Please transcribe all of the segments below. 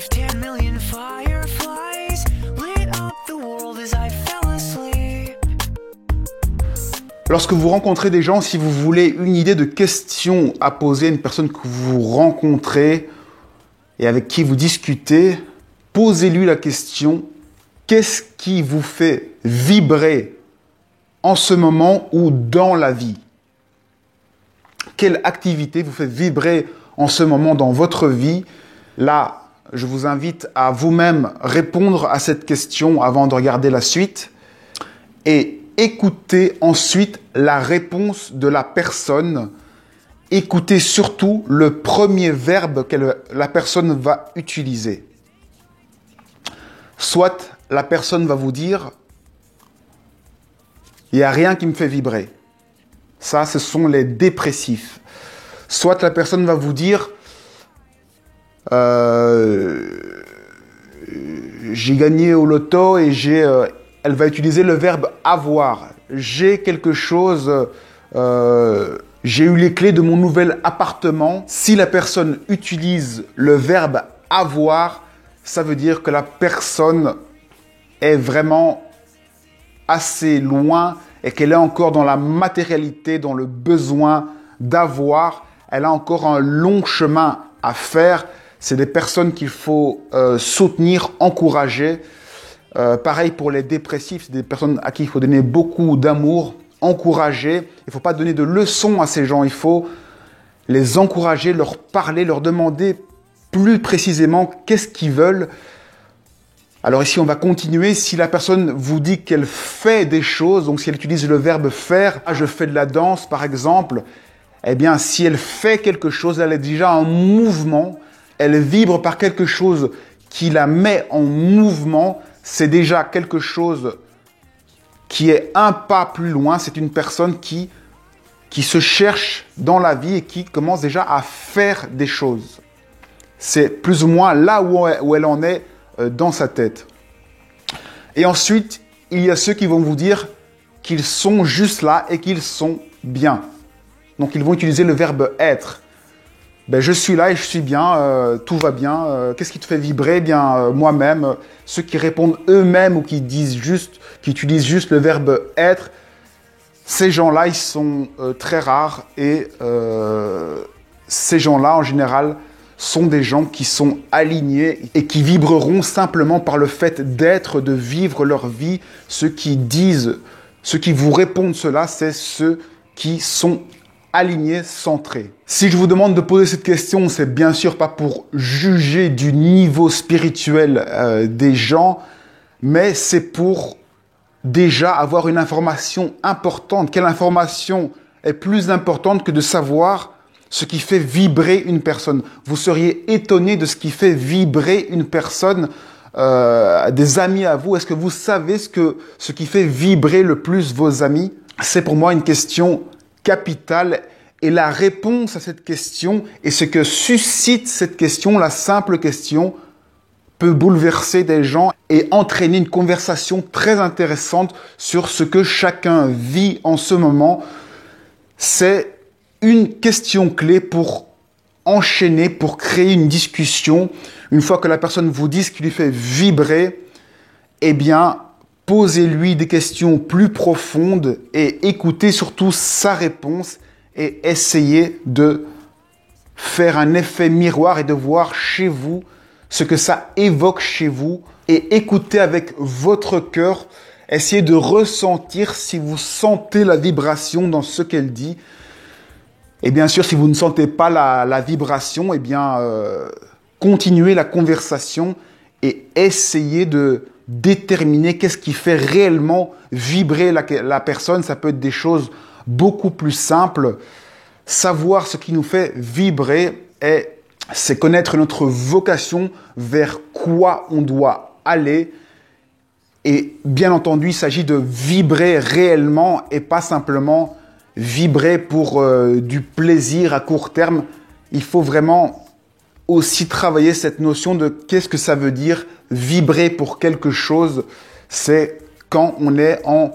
If 10 million fireflies lit up the world as I fell asleep. Lorsque vous rencontrez des gens, si vous voulez une idée de questions à poser à une personne que vous rencontrez et avec qui vous discutez, posez-lui la question: qu'est-ce qui vous fait vibrer en ce moment ou dans la vie? Quelle activité vous fait vibrer en ce moment dans votre vie? Là, je vous invite à vous-même répondre à cette question avant de regarder la suite et écoutez ensuite la réponse de la personne. Écoutez surtout le premier verbe que la personne va utiliser. Soit la personne va vous dire « il n'y a rien qui me fait vibrer ». Ça, ce sont les dépressifs. Soit la personne va vous dire j'ai gagné au loto et elle va utiliser le verbe avoir. J'ai quelque chose, j'ai eu les clés de mon nouvel appartement. Si la personne utilise le verbe avoir, ça veut dire que la personne est vraiment assez loin et qu'elle est encore dans la matérialité, dans le besoin d'avoir. Elle a encore un long chemin à faire. C'est des personnes qu'il faut soutenir, encourager. Pareil pour les dépressifs, c'est des personnes à qui il faut donner beaucoup d'amour, encourager. Il ne faut pas donner de leçons à ces gens, il faut les encourager, leur parler, leur demander plus précisément qu'est-ce qu'ils veulent. Alors ici, on va continuer. Si la personne vous dit qu'elle fait des choses, donc si elle utilise le verbe faire, je fais de la danse par exemple, eh bien si elle fait quelque chose, elle est déjà en mouvement, elle vibre par quelque chose qui la met en mouvement, c'est déjà quelque chose qui est un pas plus loin, c'est une personne qui se cherche dans la vie et qui commence déjà à faire des choses. C'est plus ou moins là où elle en est dans sa tête. Et ensuite, il y a ceux qui vont vous dire qu'ils sont juste là et qu'ils sont bien. Donc, ils vont utiliser le verbe être. Ben, je suis là et je suis bien, tout va bien. Qu'est-ce qui te fait vibrer? Bien, moi-même. Ceux qui répondent eux-mêmes ou qui utilisent juste le verbe être, ces gens-là, ils sont très rares et ces gens-là, en général, sont des gens qui sont alignés et qui vibreront simplement par le fait d'être, de vivre leur vie. Ceux qui vous répondent cela, c'est ceux qui sont alignés, centrés. Si je vous demande de poser cette question, c'est bien sûr pas pour juger du niveau spirituel des gens, mais c'est pour déjà avoir une information importante. Quelle information est plus importante que de savoir ce qui fait vibrer une personne? Vous seriez étonné de ce qui fait vibrer une personne, des amis à vous. Est-ce que vous savez ce qui fait vibrer le plus vos amis? C'est pour moi une question capitale. Et la réponse à cette question et ce que suscite cette question, la simple question, peut bouleverser des gens et entraîner une conversation très intéressante sur ce que chacun vit en ce moment. C'est une question clé pour enchaîner, pour créer une discussion. Une fois que la personne vous dit ce qui lui fait vibrer, eh bien, posez-lui des questions plus profondes et écoutez surtout sa réponse et essayez de faire un effet miroir et de voir chez vous ce que ça évoque chez vous et écoutez avec votre cœur. Essayez de ressentir si vous sentez la vibration dans ce qu'elle dit. Et bien sûr, si vous ne sentez pas la vibration, eh bien, continuez la conversation et essayez de déterminer qu'est-ce qui fait réellement vibrer la personne. Ça peut être des choses beaucoup plus simples. Savoir ce qui nous fait vibrer, c'est connaître notre vocation, vers quoi on doit aller. Et bien entendu, il s'agit de vibrer réellement et pas simplement vibrer pour du plaisir à court terme. Il faut vraiment aussi travailler cette notion de qu'est-ce que ça veut dire vibrer pour quelque chose. C'est quand on est en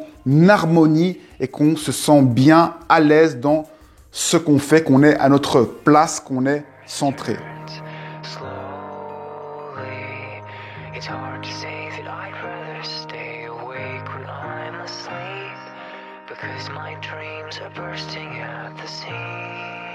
harmonie et qu'on se sent bien à l'aise dans ce qu'on fait, qu'on est à notre place, qu'on est centré. Slowly It's hard to say that I'd rather stay awake when I'm asleep, because my dreams are bursting at the seams.